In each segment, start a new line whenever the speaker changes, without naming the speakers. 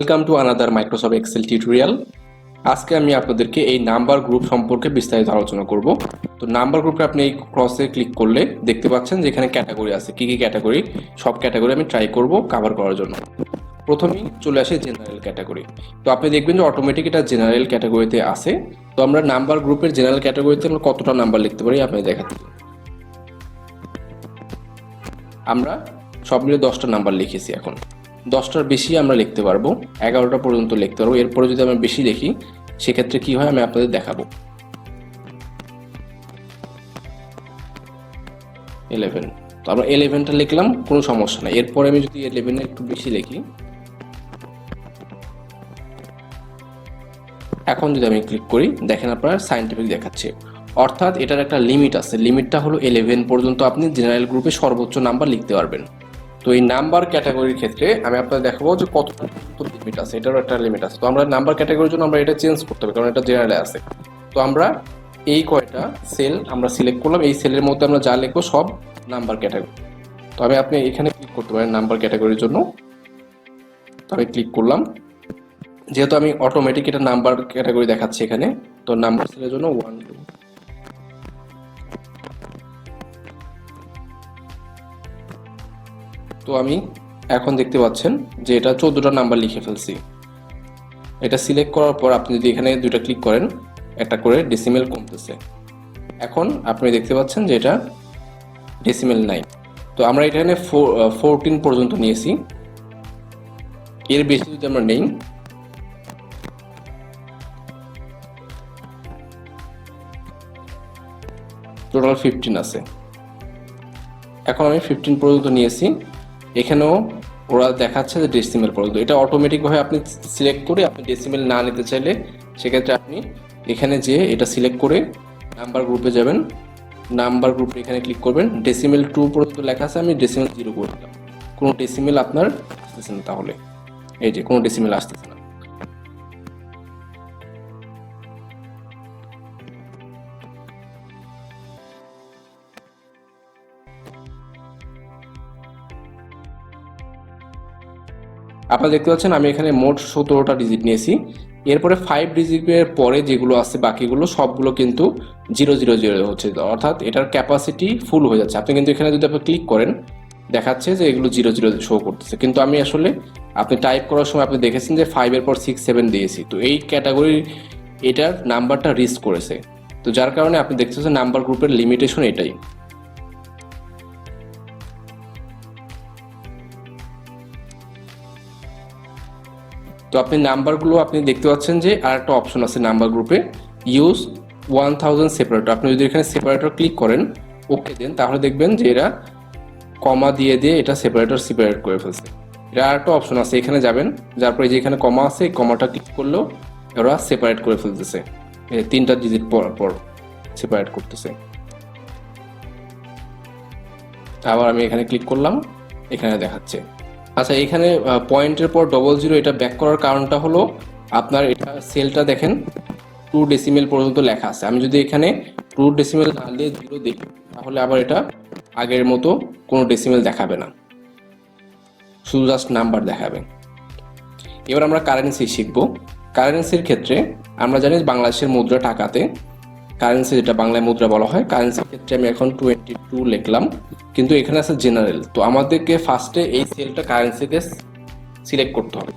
Welcome to another Microsoft Excel tutorial. আজকে আমি আপনাদেরকে এই নাম্বার গ্রুপ সম্পর্কে বিস্তারিত আলোচনা করব। তো নাম্বার গ্রুপে আপনি এই ক্রসে ক্লিক করলে দেখতে পাচ্ছেন যে এখানে ক্যাটাগরি আছে, কি কি ক্যাটাগরি, সব ক্যাটাগরি আমি ট্রাই করব কভার করার জন্য। প্রথমেই চলে আসে জেনারেল ক্যাটাগরি। তো আপনি দেখবেন যে অটোমেটিক এটা জেনারেল ক্যাটাগরিতে আছে। তো আমরা নাম্বার গ্রুপের জেনারেল ক্যাটাগরিতে আমরা কতটা নাম্বার লিখতে পারি আপনি দেখাচ্ছি। আমরা সব মিলে 10টা নাম্বার লিখেছি। এখন 10টার বেশি আমরা লিখতে পারবো, 11টা পর্যন্ত লিখতে পারবো। এরপরে যদি আমরা বেশি লিখি সেক্ষেত্রে কি হয় আমি আপনাদের দেখাবো। 11, তো আমরা 11টা লিখলাম, কোনো সমস্যা নাই। এরপরে আমি যদি 11 একটু বেশি লিখি, এখন যদি আমি ক্লিক করি দেখেন আপনার সায়েন্টিফিক দেখাচ্ছে, অর্থাৎ এটার একটা লিমিট আছে। লিমিটটা হলো 11 পর্যন্ত আপনি জেনারেল গ্রুপে সর্বোচ্চ নাম্বার লিখতে পারবেন। তো এই নাম্বার ক্যাটাগরির ক্ষেত্রে আমি আপনাদের দেখাবো যে কত লিমিট আছে, এটারও একটা লিমিট আছে। তো আমরা নাম্বার ক্যাটাগরির জন্য আমরা এটা চেঞ্জ করতে হবে, কারণ এটা জেনারেলে আছে। তো আমরা এই কয়টা সেল আমরা সিলেক্ট করলাম, এই সেলের মধ্যে আমরা যা লিখবো সব নাম্বার ক্যাটাগরি। তো আপনি এখানে ক্লিক করতে পারেন নাম্বার ক্যাটাগরির জন্য। তো আমি ক্লিক করলাম, যেহেতু আমি অটোমেটিক এটা নাম্বার ক্যাটাগরি দেখাচ্ছি এখানে, তো নাম্বার সেলের জন্য 1 2। তো আমি এখন দেখতে পাচ্ছেন যে এটা 14টা নাম্বার লিখে ফেলছি। এটা সিলেক্ট করার পর আপনি যদি এখানে দুইটা ক্লিক করেন, একটা করে ডেসিমেল কমতেছে। এখন আপনি দেখতে পাচ্ছেন যে এটা ডেসিমেল নাই। তো আমরা এখানে 14 পর্যন্ত নিয়েছি, এর বেশি যদি আমরা নেই, টোটাল 15 আছে। এখন আমি 15 পর্যন্ত নিয়েছি, এখানেও ওরা দেখাচ্ছে যে ডেসিমেল পর্যন্ত। এটা অটোমেটিকভাবে আপনি সিলেক্ট করে, আপনি ডেসিমেল না নিতে চাইলে সেক্ষেত্রে আপনি এখানে যে এটা সিলেক্ট করে নাম্বার গ্রুপে যাবেন, নাম্বার গ্রুপে এখানে ক্লিক করবেন, ডেসিমেল 2 পর্যন্ত লেখা আছে, আমি ডেসিমেল 0 করে দিলাম। কোনো ডেসিমেল আপনার আসতেছে না, তাহলে এই যে কোনো ডেসিমেল আসতেছে না। আপনারা দেখতে পাচ্ছেন আমি এখানে মোট 17টা ডিজিট নিয়েছি। এরপরে 5 ডিজিটের পরে যেগুলো আছে বাকিগুলো সবগুলো কিন্তু 000 হচ্ছে, অর্থাৎ এটার ক্যাপাসিটি ফুল হয়ে যাচ্ছে। আপনি কিন্তু এখানে যদি আপনি ক্লিক করেন দেখাচ্ছে যে এগুলো 00 শো করতেছে, কিন্তু আমি আসলে আপনি টাইপ করার সময় আপনি দেখেছেন যে 5 এর পর 6 7 দিয়েছি। তো এই ক্যাটাগরি এটার নাম্বারটা রিস্ক করেছে, তো যার কারণে আপনি দেখতেছেন নাম্বার গ্রুপের লিমিটেশন এটাই। তো আপনি নাম্বারগুলো আপনি দেখতে পাচ্ছেন যে আর একটা অপশন আছে নাম্বার গ্রুপে, ইউজ 1000 সেপারেটর। আপনি যদি এখানে সেপারেটর ক্লিক করেন, ওকে দেন, তাহলে দেখবেন যে এরা কমা দিয়ে দিয়ে এটা সেপারেট করে ফেলছে। এটা আর একটা অপশন আছে, এখানে যাবেন, যার পরে যে এখানে কমা আছে এই কমাটা ক্লিক করলেও ওরা সেপারেট করে ফেলতেছে, 3টা ডিজিট পর পর সেপারেট করতেছে। আবার আমি এখানে ক্লিক করলাম, এখানে দেখাচ্ছে। আচ্ছা, এখানে পয়েন্টের পর 00 এটা ব্যাক করার কারণটা হলো আপনার এটা সেলটা দেখেন 2 ডেসিমেল পর্যন্ত লেখা আছে। আমি যদি এখানে 2 ডেসিমেল না দিয়ে 0 দিই তাহলে আবার এটা আগের মতো কোনো ডেসিমেল দেখাবে না, শুধু জাস্ট নাম্বার দেখাবে। এবার আমরা কারেন্সি শিখব। কারেন্সির ক্ষেত্রে আমরা জানি বাংলাদেশের মুদ্রা টাকাতে কারেন্সি, যেটা বাংলায় মুদ্রা বলা হয়, কারেন্সির ক্ষেত্রে আমি এখন 22 লিখলাম, কিন্তু এখানে আছে জেনারেল। তো আমাদেরকে ফার্স্টে এই সেলটা কারেন্সিতে সিলেক্ট করতে হবে।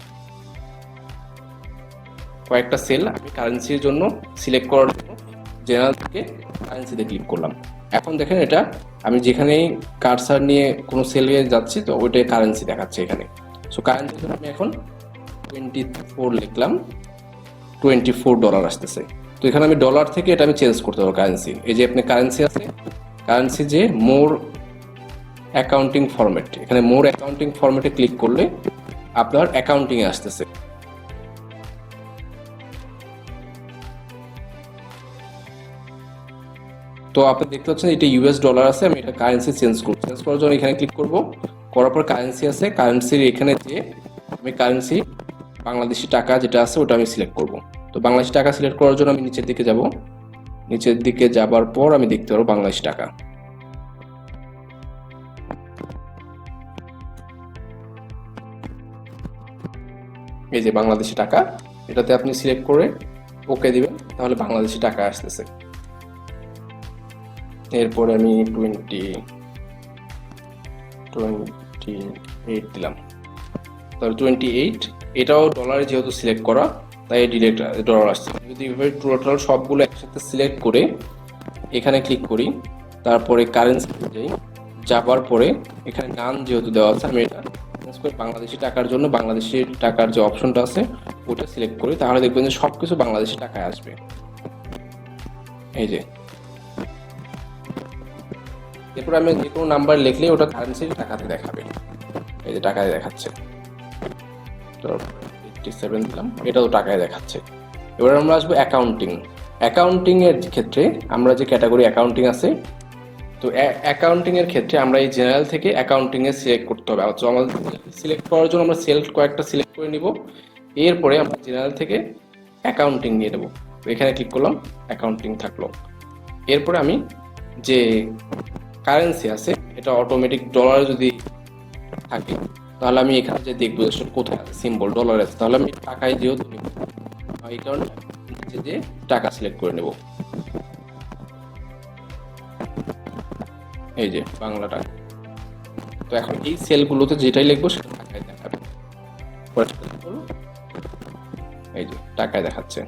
কয়েকটা সেল আমি কারেন্সির জন্য সিলেক্ট করার জন্য জেনারেল থেকে কারেন্সিতে ক্লিক করলাম। এখন দেখেন এটা আমি যেখানেই কারসার নিয়ে কোনো সেলে যাচ্ছি তো ওইটাই কারেন্সি দেখাচ্ছে এখানে। সো কারেন্সির জন্য আমি এখন 24 লিখলাম, $24 আসতেছে। তো এখানে আমি ডলার থেকে এটা আমি চেঞ্জ করতে পারবো কারেন্সি। এই যে আপনি কারেন্সি আছে, কারেন্সি যে মোর অ্যাকাউন্টিং ফরম্যাট, এখানে মোর অ্যাকাউন্টিং ফরম্যাটে ক্লিক করলে আপনার অ্যাকাউন্টিং এ আসতেছে। তো আপনি দেখতে পাচ্ছেন এটা ইউএস ডলার আছে, আমি এটা কারেন্সি চেঞ্জ করার জন্য এখানে ক্লিক করব। করার পর কারেন্সি আছে, কারেন্সির এখানে যে আমি কারেন্সি বাংলাদেশি টাকা যেটা আছে ওটা আমি সিলেক্ট করব। তো বাংলাদেশি টাকা সিলেক্ট করার জন্য আমি নিচের দিকে যাব, নিচের দিকে যাবার পর আমি দেখতে পারবো বাংলাদেশি টাকা। এই যে বাংলাদেশি টাকা, এটাতে আপনি সিলেক্ট করে ওকে দিবেন, তাহলে বাংলাদেশি টাকা আসতেছে। এরপরে আমি 28 দিলাম, তাহলে 28, এটাও ডলারে যেহেতু সিলেক্ট করা তাই ডিরেক্ট ডলার আসছে। যদি এভাবে টোটাল সবগুলো একসাথে সিলেক্ট করে এখানে ক্লিক করি, তারপরে কারেন্সি যাই, যাবার পরে এখানে নান যেহেতু দেওয়া আছে, আমি এটা চেঞ্জ করে বাংলাদেশি টাকার জন্য বাংলাদেশি টাকার যে অপশনটা আছে ওটা সিলেক্ট করি, তাহলে দেখবেন যে সবকিছু বাংলাদেশি টাকায় আসবে। এই যে এরপর আমি যে কোনো নাম্বার লিখলে ওটা কারেন্সির টাকাতে দেখাবে। এই যে টাকায় দেখাচ্ছে, 87 দিলাম, এটাও টাকায় দেখাচ্ছে। এবার আমরা আসবো অ্যাকাউন্টিং এর ক্ষেত্রে আমরা যে ক্যাটাগরি অ্যাকাউন্টিং আছে, তো অ্যাকাউন্টিং এর ক্ষেত্রে আমরা এই জেনারেল থেকে অ্যাকাউন্টিং এ সিলেক্ট করতে হবে। তো আমাদের সিলেক্ট করার জন্য আমরা কয়েকটা সিলেক্ট করে নিব, এরপরে আমরা জেনারেল থেকে অ্যাকাউন্টিং নিয়ে নেব। তো এখানে ক্লিক করলাম, অ্যাকাউন্টিং থাকলো। এরপরে আমি যে কারেন্সি আছে এটা অটোমেটিক ডলারে যদি থাকে, তাহলে আমি এখানে যে দেখবো কোথায় সিম্বল ডলার আছে, তাহলে আমি টাকায় যেহেতু নিব, এই কারণে নিচে যে টাকা সিলেক্ট করে নেব। এই যে বাংলা টাকা। তো এখন এই সেলগুলোতে যেটাই লিখবো সেটা টাকায় দেখাবে। এই যে টাকায় দেখাচ্ছে।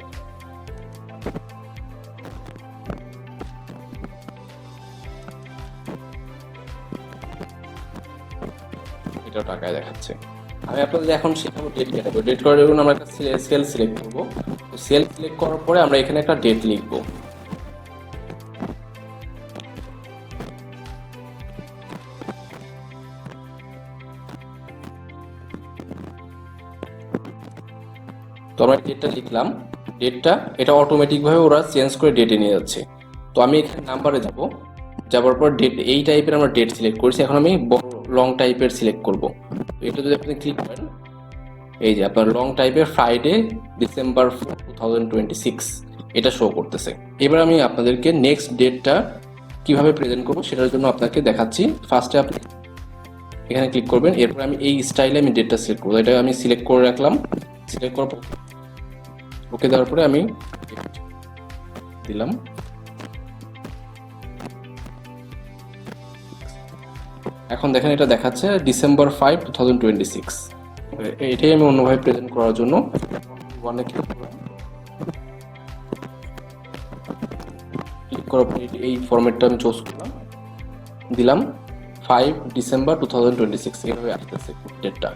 এটাও টাকায় দেখাচ্ছে। আমি আপনাদের এখন শেখাবো ডেট ক্যাটাগরি। ডেট করার জন্য আমরা একটা সেল সিলেক্ট করবো। সেল সিলেক্ট করার পরে আমরা এখানে একটা ডেট লিখবো। তো আমরা ডেটটা লিখলাম, ডেটটা এটা অটোমেটিকভাবে ওরা চেঞ্জ করে ডেটে নিয়ে যাচ্ছে। তো আমি এখানে নাম্বারে যাবার পর ডেট, এই টাইপের আমরা ডেট সিলেক্ট করেছি। এখন আমি বড় লং টাইপের সিলেক্ট করব। তো এটা যদি আপনি ক্লিক করেন, এই যে আপনার লং টাইপের ফ্রাইডে ডিসেম্বর 2026 এটা শো করতেছে। এবার আমি আপনাদেরকে নেক্সট ডেটটা কিভাবে প্রেজেন্ট করবো সেটার জন্য আপনাকে দেখাচ্ছি। ফার্স্টে আপনি এখানে ক্লিক করবেন, এরপর আমি এই স্টাইলে আমি ডেটটা সিলেক্ট করবো। এটা আমি সিলেক্ট করে রাখলাম। সিলেক্ট করার পর ওকে দেওয়ার পরে আমি দিলাম। এখন দেখেন এটা দেখাচ্ছে ডিসেম্বর 5, 2026। এটাই আমি অন্যভাবে প্রেজেন্ট করার জন্য ক্লিক করার পর এই ফরম্যাটটা আমি চুজ করলাম, দিলাম 5 ডিসেম্বর 2026, এইভাবে আসতেছে ডেটটা।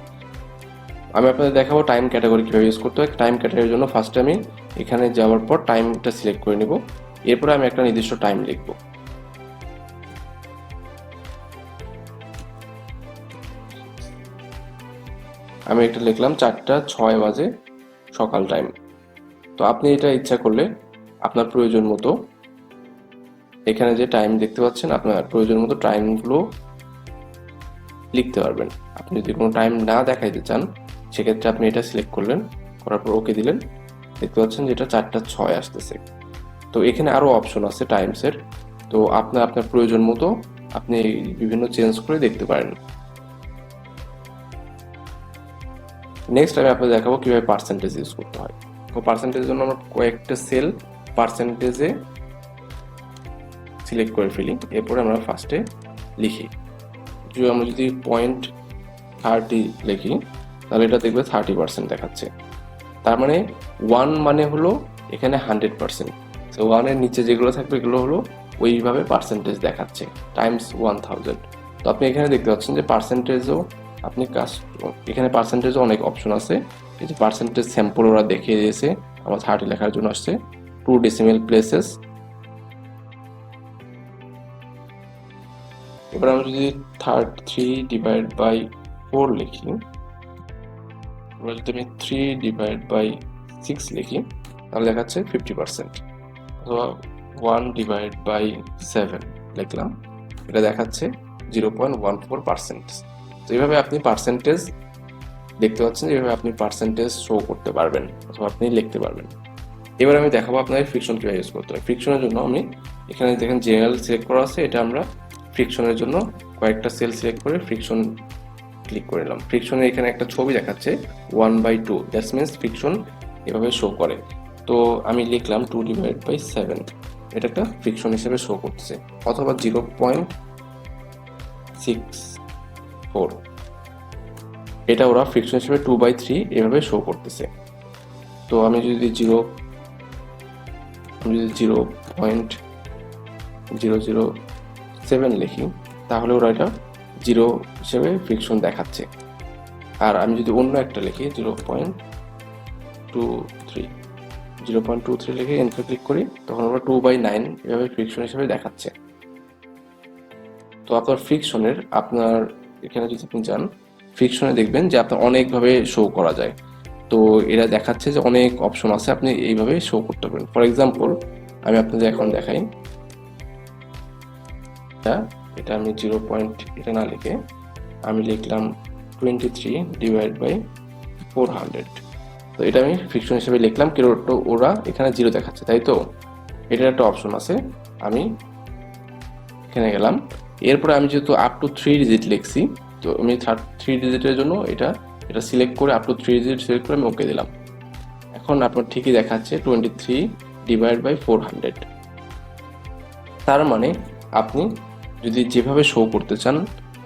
আমি আপনাদের দেখাবো টাইম ক্যাটাগরি কীভাবে ইউজ করতে হয়। টাইম ক্যাটাগরির জন্য ফার্স্টে আমি এখানে যাওয়ার পর টাইমটা সিলেক্ট করে নিব, এরপরে আমি একটা নির্দিষ্ট টাইম লিখব। আমি একটা লিখলাম 4টা 6 বাজে সকাল টাইম। তো আপনি এটা ইচ্ছা করলে আপনার প্রয়োজন মতো এখানে যে টাইম দেখতে পাচ্ছেন, আপনার প্রয়োজন মতো টাইমগুলো লিখতে পারবেন। আপনি যদি কোনো টাইম না দেখাইতে চান সেক্ষেত্রে আপনি এটা সিলেক্ট করলেন, করার পর ওকে দিলেন। দেখতে পাচ্ছেন যেটা 4টা 6 আসতেছে। তো এখানে আরও অপশন আছে টাইমসের, তো আপনার প্রয়োজন মতো আপনি বিভিন্ন চেঞ্জ করে দেখতে পারেন। নেক্সট আমি আপনাদের দেখাবো কিভাবে পার্সেন্টেজ ইউজ করতে হয়। তো পার্সেন্টেজের জন্য আমরা কয়েকটা সেল পার্সেন্টেজে সিলেক্ট করে ফেলি, এরপরে আমরা ফার্স্টে লিখি। আমরা যদি 0.30 লিখি তাহলে এটা দেখবে 30% দেখাচ্ছে। তার মানে 1 মানে হলো এখানে 100%। তো 1-এর নিচে যেগুলো থাকবে এগুলো হলো ওইভাবে পার্সেন্টেজ দেখাচ্ছে, টাইমস 1000। তো আপনি এখানে দেখতে পাচ্ছেন যে পার্সেন্টেজও আপনি এখানে পার্সেন্টেজও অনেক অপশন আছে। এই যে পার্সেন্টেজ স্যাম্পল ওরা দেখিয়ে দিয়েছে, আমার 30 লেখার জন্য আসছে 2 ডেসিমেল প্লেসেস। এবার আমরা যদি 3/4 লিখি, এবার যদি আমি 3/6 লিখি তাহলে দেখাচ্ছে 50%। অথবা 1/7 লিখলাম, এটা দেখাচ্ছে 0.14%। তো এইভাবে আপনি পার্সেন্টেজ দেখতে পাচ্ছেন, এইভাবে আপনি পার্সেন্টেজ শো করতে পারবেন অথবা আপনি লিখতে পারবেন। এবার আমি দেখাবো আপনাকে ফ্রিকশন কীভাবে ইউজ করতে হয়। ফ্রিকশনের জন্য আমি এখানে দেখেন জেনারেল সিলেক্ট করা আছে, এটা আমরা ফ্রিকশনের জন্য কয়েকটা সেল সিলেক্ট করে ফ্রিকশন ক্লিক করে নিলাম। ফ্রিকশনের এখানে একটা ছবি দেখাচ্ছে 1/2, দ্যাটস মিনস ফ্রিকশন এভাবে শো করে। তো আমি লিখলাম 2/7, এটা একটা ফ্রিকশন হিসেবে শো করতেছে, অথবা 0.64, এটা ওরা ফ্রিকশন হিসেবে 2/3 এভাবে শো করতেছে। তো আমি যদি 0.007 লিখি, তাহলে ওরা এটা 0 হিসেবে ফ্রিকশন দেখাচ্ছে। আর আমি যদি অন্য একটা লিখি 0.23 লিখে এন্টার ক্লিক করি, তখন ওরা 2/9 এভাবে ফ্রিকশন হিসেবে দেখাচ্ছে। তো আপনার ফ্রিকশনের, আপনার এখানে যদি আপনি যান ফ্রিকশনে, দেখবেন যে আপনার অনেকভাবে শো করা যায়। তো এরা দেখাচ্ছে যে অনেক অপশন আছে, আপনি এইভাবে শো করতে পারেন। ফর এক্সাম্পল আমি আপনাদের এখন দেখাই, এটা আমি 0. এটা না লিখে আমি লিখলাম 23/400। তো এটা আমি ফ্রিকশন হিসেবে লিখলাম, কিন্তু ওরা এখানে 0 দেখাচ্ছে, তাই তো এটার একটা অপশন আছে। আমি এখানে গেলাম, এরপরে আমি যেহেতু আপ টু 3 ডিজিট লিখছি, তো আমি 3 ডিজিটের জন্য এটা সিলেক্ট করে আপ টু 3 ডিজিট সিলেক্ট করে আমি ওকে দিলাম। এখন আপনার ঠিকই দেখাচ্ছে 23/400। তার মানে আপনি যদি যেভাবে শো করতে চান,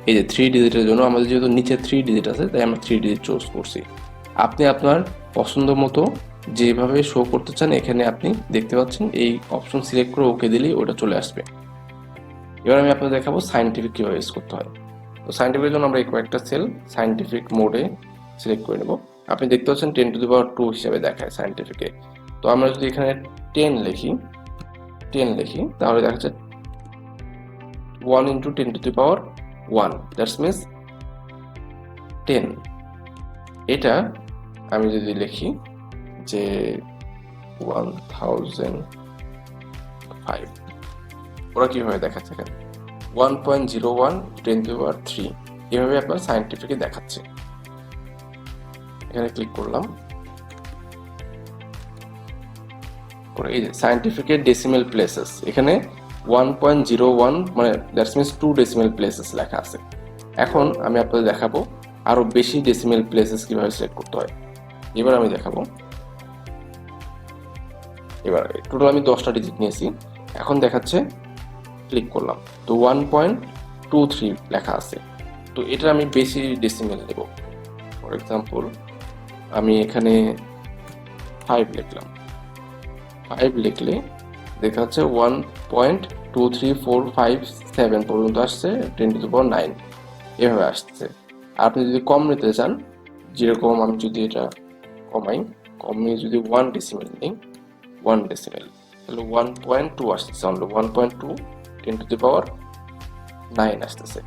এই যে 3 ডিজিটের জন্য আমাদের যেহেতু নিচে 3 ডিজিট আছে, তাই আমরা 3 ডিজিট চুজ করছি। আপনি আপনার পছন্দ মতো যেভাবে শো করতে চান, এখানে আপনি দেখতে পাচ্ছেন এই অপশন সিলেক্ট করে ওকে দিলেই ওটা চলে আসবে। এবার আমি আপনাদের দেখাবো সায়েন্টিফিক কীভাবে ইউজ করতে হয়। তো সায়েন্টিফিকের জন্য আমরা এই কয়েকটা সেল সায়েন্টিফিক মোডে সিলেক্ট করে নেব। আপনি দেখতে পাচ্ছেন 10^2 হিসেবে দেখায় সায়েন্টিফিকে। তো আমরা যদি এখানে 10 লিখি, তাহলে দেখা যাচ্ছে 1 × 10^1, দ্যাটস মিনস 10। এটা আমি যদি লিখি যে 1005, ওরা কিভাবে দেখাচ্ছে এখানে 1.01 10^3, এভাবে আপনার সায়েন্টিফিকে দেখাচ্ছে। এখানে ক্লিক করলাম, এই যে সায়েন্টিফিকের ডেসিমেল প্লেসেস, এখানে 1.01 মানে দ্যাটস মিনস 2 ডেসিমেল প্লেসেস লেখা আছে। এখন আমি আপনাদের দেখাবো আরো বেশি ডেসিমেল প্লেসেস কিভাবে সিলেক্ট করতে হয়। এবার আমি দেখাবো, এবার টোটাল আমি 10টা ডিজিট নিয়েছি, এখন দেখাচ্ছে, ক্লিক করলাম, তো 1.23 লেখা আছে। তো এটা আমি বেশি ডেসিমেল নেব। ফর এক্সাম্পল আমি এখানে 5 লিখলাম, 5 লিখলে দেখা যাচ্ছে 1.23457 পর্যন্ত আসছে, 10^9 এভাবে আসছে। আপনি যদি কম নিতে চান, যেরকম আমি যদি এটা কমিয়ে যদি 1 ডেসিমেল নিই, 1 ডেসিমেল, তাহলে 1.2 আসতেছে, অনলি 1.2 10^9 আসতেছে।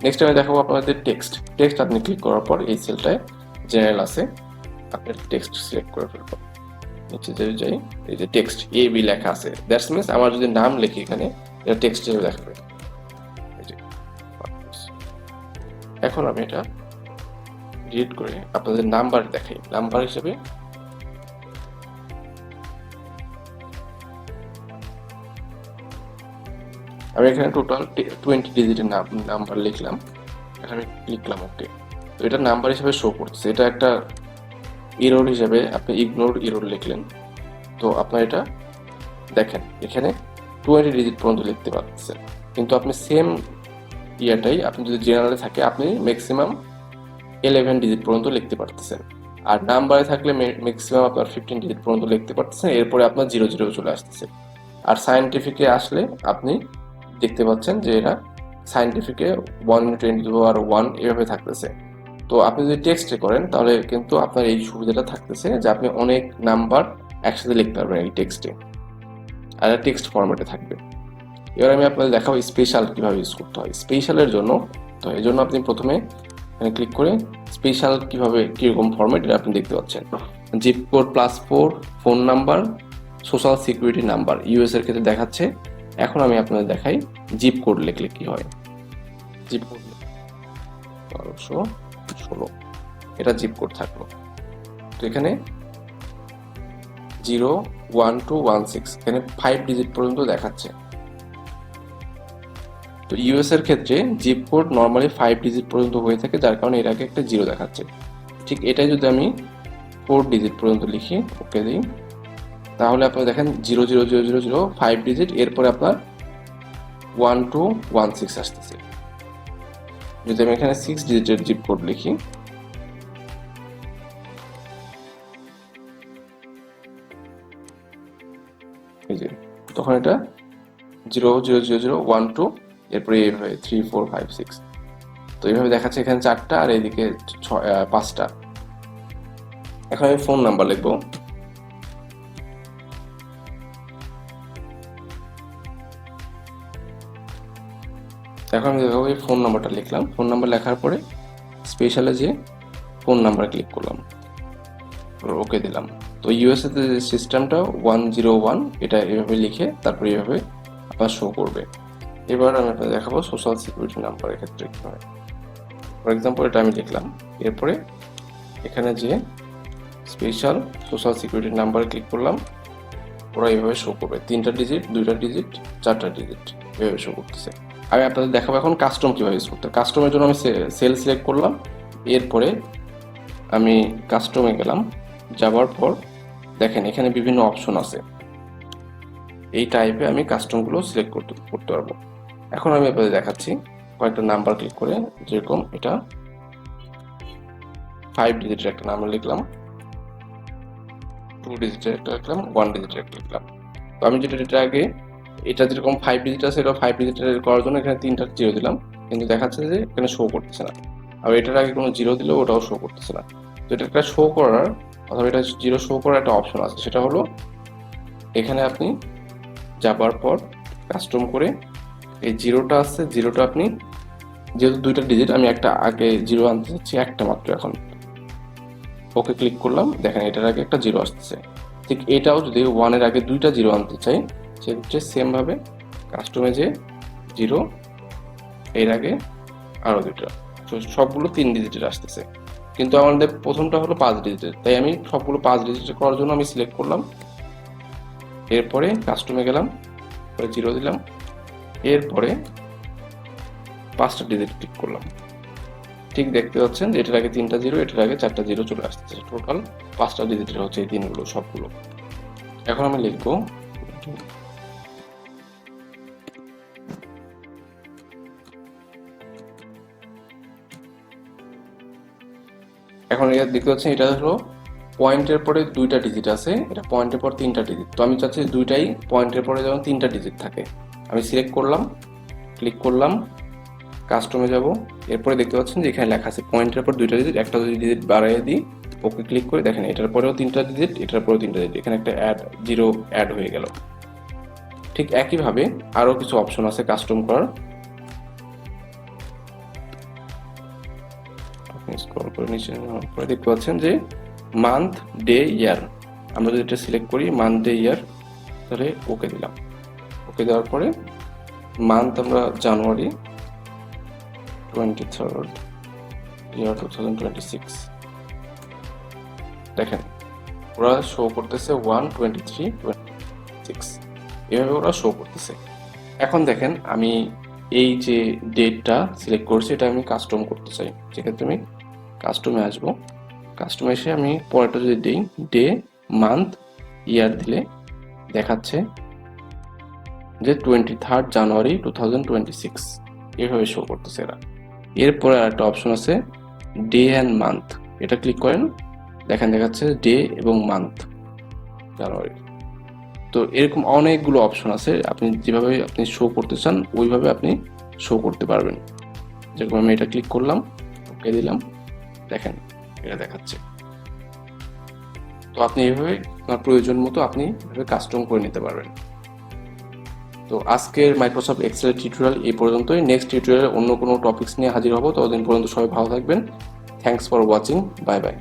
নেক্সট আমি দেখাবো আপনাদের টেক্সট। আপনি ক্লিক করার পর এই সেলটায় জেনারেল আছে, আপনি টেক্সট সিলেক্ট করে ফেলবেন। নিচে যদি যাই, এই যে টেক্সট AB লেখা আছে, দ্যাটস মিনস আমার যদি নাম লিখি এখানে, এটা টেক্সট হিসেবে দেখাবে। এখন আমি এটা ডিলিট করে আপনাদের নাম্বার দেখাই, নাম্বার হিসেবে আমি এখানে টোটাল 20 ডিজিটের নাম্বার লিখলাম, এখানে লিখলাম ওকে। তো এটা নাম্বার হিসেবে শো করতেছে। এটা একটা এরর হিসেবে আপনি ইগনোর এরর লিখলেন, তো আপনার এটা দেখেন এখানে 20 ডিজিট পর্যন্ত লিখতে পারতেছেন। কিন্তু আপনি সেম ইয়াটাই আপনি যদি জেনারেলে থাকে, আপনি ম্যাক্সিমাম 11 ডিজিট পর্যন্ত লিখতে পারতেছেন। আর নাম্বারে থাকলে ম্যাক্সিমাম আপনার 15 ডিজিট পর্যন্ত লিখতে পারতেছেন, এরপরে আপনার 00 চলে আসতেছে। আর সায়েন্টিফিকে আসলে আপনি দেখতে পাচ্ছেন যে এটা সায়েন্টিফিকে 1 × 10^1 এভাবে থাকতেছে। তো আপনি যদি টেক্সটে করেন, তাহলে কিন্তু আপনার এই সুবিধাটা থাকতেছে যে আপনি অনেক নাম্বার একসাথে লিখতে পারবেন এই টেক্সটে, আর টেক্সট ফরম্যাটে থাকবে। এবার আমি আপনাদের দেখাবো স্পেশাল কিভাবে ইউজ করতে হয়। স্পেশালের জন্য, তো এই জন্য আপনি প্রথমে এখানে ক্লিক করে স্পেশাল কিরকম ফরম্যাট এটা আপনি দেখতে পাচ্ছেন। Zip code +4, phone number, social security number US এর ক্ষেত্রে দেখাচ্ছে। এখন আমি আপনাদের দেখাই জিপ কোড লিখলে কি হয়। জিপ কোড 1216, এটা জিপ কোড থাকলো। তো এখানে 01216, এখানে 5 ডিজিট পর্যন্ত দেখাচ্ছে। তো ইউএস এর ক্ষেত্রে জিপ কোড নর্মালি 5 ডিজিট পর্যন্ত হয়ে থাকে, যার কারণে এর আগে একটা 0 দেখাচ্ছে। ঠিক এটাই যদি আমি 4 ডিজিট পর্যন্ত লিখি, ওকে দিই, তাহলে আপনারা দেখেন 00000 5 ডিজিট, এরপরে আপনার 1216 আসতেছে। যদি আমি এখানে 6 ডিজিটের জিপ কোড লিখি, এই যে তখন এটা 0000012, এরপরে এইভাবে 3 4 5 6। তো এইভাবে দেখাচ্ছে এখানে 4টা আর এইদিকে 5টা। এখন আমি ফোন নাম্বার লিখবো। এখন আমি দেখাবো এই ফোন নাম্বারটা লিখলাম। ফোন নাম্বার লেখার পরে স্পেশালে যে ফোন নাম্বার ক্লিক করলাম, ওকে দিলাম। তো ইউএসএ তে যে সিস্টেমটা 101, এটা এভাবে লিখে তারপরে এইভাবে আপনার শো করবে। এবার আমি আপনাদের দেখাবো সোশ্যাল সিকিউরিটি নাম্বারের ক্ষেত্রে কি হয়। ফর এক্সাম্পল এটা আমি লিখলাম, এরপরে এখানে যে special social security number click করলাম, ওরা এইভাবে শো করবে। 3টা ডিজিট, 2টা ডিজিট, 4টা ডিজিট এভাবে শো করতেছে। আমি আপনাদের দেখাবো এখন কাস্টম কিভাবে ইউজ করতে। কাস্টমের জন্য আমি সেল সিলেক্ট করলাম, এরপরে আমি কাস্টমে গেলাম। যাওয়ার পর দেখেন এখানে বিভিন্ন অপশন আছে, এই টাইপে আমি কাস্টমগুলো সিলেক্ট করতে পারবো। এখন আমি আপনাদের দেখাচ্ছি কয়েকটা নাম্বার ক্লিক করে, যেরকম এটা 5 ডিজিটের একটা নাম্বার লিখলাম, 2 ডিজিটের একটা লিখলাম, 1 ডিজিটের একটা লিখলাম। তো আমি যেটা আগে এটা যেরকম 5 ডিজিট আছে, এটা 5 ডিজিটের করার জন্য এখানে 3টা 0 দিলাম, কিন্তু দেখাচ্ছে যে এখানে শো করতেছে না। আর এটার আগে কোনো 0 দিলেও ওটাও শো করতেছে না। তো এটা একটা শো করার অথবা এটা 0 শো করার একটা অপশন আছে, সেটা হলো এখানে আপনি যাবার পর কাস্টম করে এই 0টা আছে, 0টা আপনি যেহেতু 2টা ডিজিট, আমি একটা আগে 0 আনতে চাচ্ছি, একটা মাত্র। এখন ওকে ক্লিক করলাম, দেখেন এটার আগে একটা 0 আসতেছে। ঠিক এটাও যদি 1 এর আগে 2টা 0 আনতে চাই, সেক্ষেত্রে সেম ভাবে কাস্টমে যে 0, এর আগে আরো 2টা, তো সবগুলো 3 ডিজিটের আসতেছে। কিন্তু আমাদের প্রথমটা হলো 5 ডিজিটের, তাই আমি সবগুলো 5 ডিজিটের করার জন্য আমি সিলেক্ট করলাম, এরপরে কাস্টমে গেলাম, 0 দিলাম, এরপরে 5টা ডিজিট ক্লিক করলাম। ঠিক দেখতে পাচ্ছেন যে এটার আগে 3টা 0, এটার আগে 4টা 0 চলে আসতেছে। টোটাল 5টা ডিজিটের হচ্ছে এই 3গুলো সবগুলো। এখন আমি লিখবো এখন এটা দেখতে পাচ্ছেন এটা হলো পয়েন্টের পরে 2টা ডিজিট আছে, এটা পয়েন্টের পর 3টা ডিজিট। তো আমি চাচ্ছি দুইটাই পয়েন্টের পরে যেমন 3টা ডিজিট থাকে। আমি সিলেক্ট করলাম, ক্লিক করলাম, কাস্টমে যাব, এরপরে দেখতে পাচ্ছেন যে এখানে লেখা আছে পয়েন্টের পর 2টা ডিজিট, একটা 2 ডিজিট বাড়াইয়ে দিই, ওকে ক্লিক করে দেখেন এটার পরেও 3টা ডিজিট, এটার পরেও 3টা ডিজিট, এখানে একটা 0 অ্যাড হয়ে গেল। ঠিক একইভাবে আরো কিছু অপশন আছে কাস্টম করার। স্ক্রল করে নিচে পরে দেখতে পাচ্ছেন যে মান্থ, ডে, ইয়ার। আমরা যদি এটা সিলেক্ট করি মান্থ, ডে, ইয়ার, তাহলে ওকে দিলাম। ওকে দেওয়ার পরে মান্থ আমরা জানুয়ারি 23rd ইয়ার 2026, দেখেন ওরা শো করতেছে 1/23/26, এভাবে ওরা শো করতেছে। এখন দেখেন আমি এই যে ডেটটা সিলেক্ট করছি, এটা আমি কাস্টম করতে চাই, সেক্ষেত্রে আমি কাস্টমে আসবো। কাস্টমে এসে আমি পরেরটা যদি দিই ডে, মান্থ, ইয়ার দিলে দেখাচ্ছে যে 23rd জানুয়ারি 2026, এভাবে শো করতেছে এরা। এরপরে আরেকটা অপশন আছে ডে অ্যান্ড মান্থ, এটা ক্লিক করেন, দেখেন দেখাচ্ছে ডে এবং মান্থ জানুয়ারি। তো এরকম অনেকগুলো অপশন আছে, আপনি যেভাবে আপনি শো করতে চান ওইভাবে আপনি শো করতে পারবেন। যেরকম আমি এটা ক্লিক করলাম, ওকে দিলাম, দেখেন এটা দেখাচ্ছে। তো আপনি এইভাবে আপনার প্রয়োজন মতো আপনি কাস্টম করে নিতে পারবেন। তো আজকের মাইক্রোসফট এক্সেল টিউটোরিয়াল এই পর্যন্তই। নেক্সট টিউটোরিয়ালে অন্য কোনো টপিকস নিয়ে হাজির হব। ততদিন পর্যন্ত সবাই ভালো থাকবেন। Thanks for watching, bye bye.